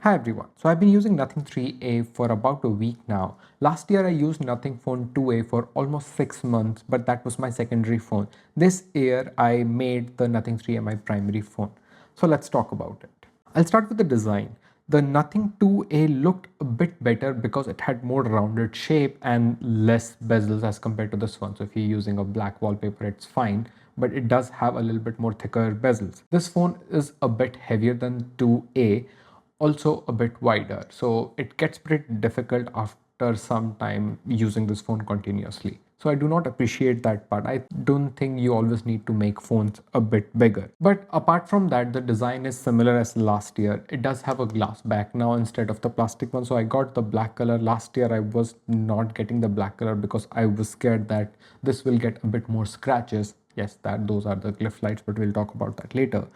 Hi everyone. So I've been using Nothing 3A for about a week now. Last year I used Nothing Phone 2A for almost 6 months, but that was my secondary phone. This year I made the Nothing 3A my primary phone. So let's talk about it. I'll start with the design. The Nothing 2A looked a bit better because it had more rounded shape and less bezels as compared to this one. So if you're using a black wallpaper, it's fine, but it does have a little bit more thicker bezels. This phone is a bit heavier than 2A, also a bit wider, so it gets pretty difficult after some time using this phone continuously. So I do not appreciate that part. I don't think you always need to make phones a bit bigger. But apart from that, the design is similar as last year. It does have a glass back now instead of the plastic one, so I got the black color. Last year I was not getting the black color because I was scared that this will get a bit more scratches. Yes, that those are the glyph lights, but we'll talk about that later.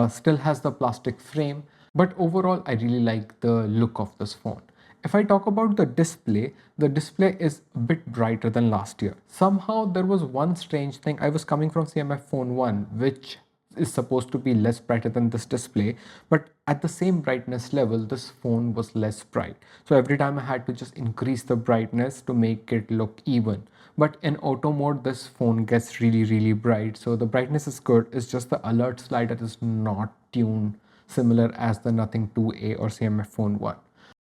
Still has the plastic frame, but overall I really like the look of this phone. If I talk about the display is a bit brighter than last year. Somehow there was one strange thing. I was coming from CMF phone 1, which is supposed to be less brighter than this display, but at the same brightness level this phone was less bright. So every time I had to just increase the brightness to make it look even. But in auto mode this phone gets really bright, so the brightness is good. It's just the alert slider is not tuned similar as the Nothing 2A or CMF phone 1.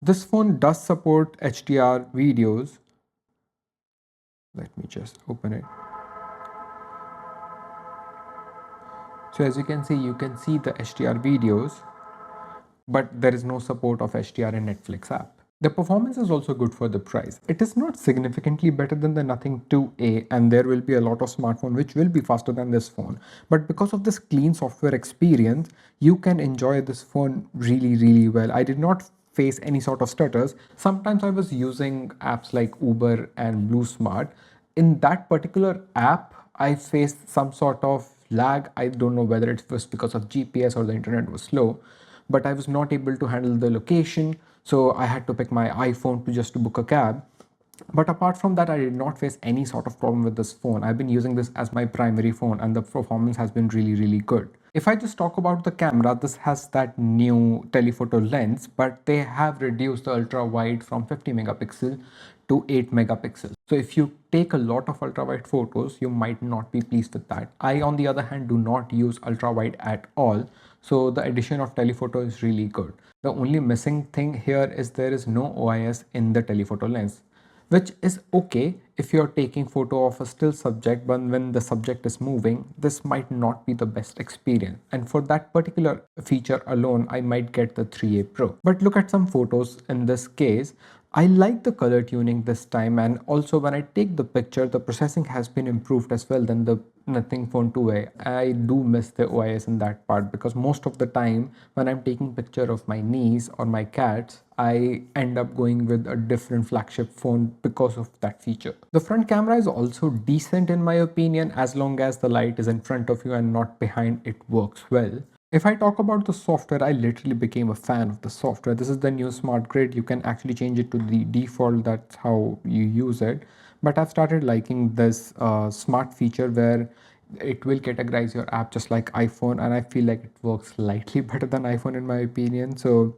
This phone does support HDR videos. Let me just open it. So as you can see the HDR videos, but there is no support of HDR in Netflix app. The performance is also good for the price. It is not significantly better than the Nothing 2A, and there will be a lot of smartphone which will be faster than this phone. But because of this clean software experience, you can enjoy this phone really well. I did not face any sort of stutters. Sometimes I was using apps like Uber and Blue Smart. In that particular app, I faced some sort of lag. I don't know whether it was because of GPS or the internet was slow, but I was not able to handle the location, so I had to pick my iPhone to just to book a cab. But apart from that, I did not face any sort of problem with this phone. I've been using this as my primary phone and the performance has been really good. If I just talk about the camera, this has that new telephoto lens, but they have reduced the ultra wide from 50 megapixel to 8 megapixels. So if you take a lot of ultra wide photos, you might not be pleased with that. I, on the other hand, do not use ultra wide at all. So the addition of telephoto is really good. The only missing thing here is there is no OIS in the telephoto lens, which is okay if you're taking photo of a still subject, but when the subject is moving, this might not be the best experience. And for that particular feature alone, I might get the 3A Pro. But look at some photos in this case. I like the color tuning this time, and also when I take the picture, the processing has been improved as well than the Nothing Phone 2A. I do miss the OIS in that part because most of the time when I'm taking picture of my niece or my cats, I end up going with a different flagship phone because of that feature. The front camera is also decent in my opinion. As long as the light is in front of you and not behind, it works well. If I talk about the software, I literally became a fan of the software. This is the new Smart Grid. You can actually change it to the default. That's how you use it. But I've started liking this smart feature where it will categorize your app just like iPhone, and I feel like it works slightly better than iPhone in my opinion. So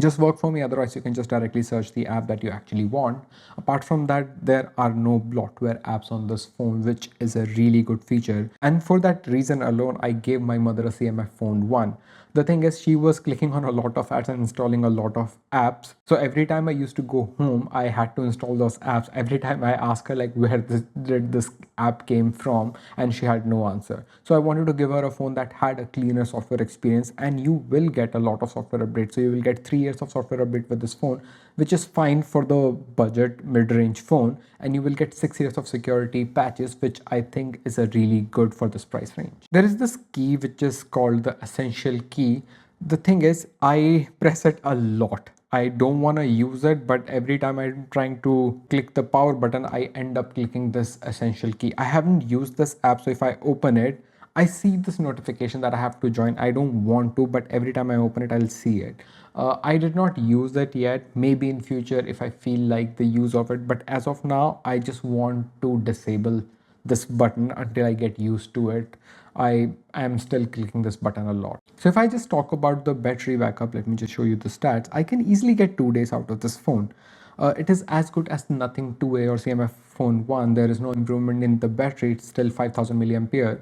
just work for me. Otherwise you can just directly search the app that you actually want. Apart from that, there are no bloatware apps on this phone, which is a really good feature, and for that reason alone I gave my mother a CMF phone 1. The thing is, she was clicking on a lot of ads and installing a lot of apps, so every time I used to go home I had to install those apps. Every time I asked her like where did this app came from, and she had no answer. So I wanted to give her a phone that had a cleaner software experience, and you will get a lot of software updates. So you will get 3 years of software update with this phone, which is fine for the budget mid-range phone, and you will get 6 years of security patches, which I think is a really good for this price range. There is this key which is called the essential key. The thing is, I press it a lot. I don't want to use it, but every time I'm trying to click the power button, I end up clicking this essential key. I haven't used this app, so if I open it, I see this notification that I have to join. I don't want to, but every time I open it, I'll see it. I did not use it yet. Maybe in future if I feel like the use of it, but as of now, I just want to disable this button until I get used to it. I am still clicking this button a lot. So if I just talk about the battery backup, let me just show you the stats. I can easily get 2 days out of this phone. It is as good as nothing 2A or CMF phone 1. There is no improvement in the battery. It's still 5000 milliampere,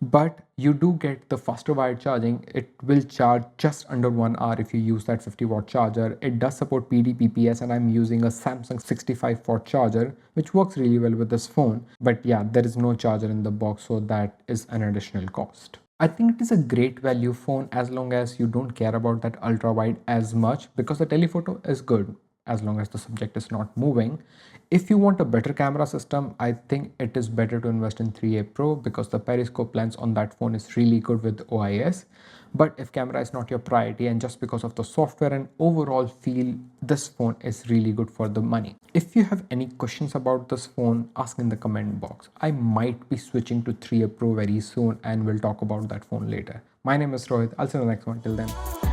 but you do get the faster wired charging. It will charge just under 1 hour if you use that 50-watt charger. It does support PD PPS, and I'm using a Samsung 65-watt charger, which works really well with this phone. But yeah, there is no charger in the box, so that is an additional cost. I think it is a great value phone as long as you don't care about that ultra wide as much, because the telephoto is good as long as the subject is not moving. If you want a better camera system, I think it is better to invest in 3A Pro, because the periscope lens on that phone is really good with OIS. But if camera is not your priority, and just because of the software and overall feel, this phone is really good for the money. If you have any questions about this phone, ask in the comment box. I might be switching to 3A Pro very soon, and we'll talk about that phone later. My name is Rohit. I'll see you in the next one. Till then.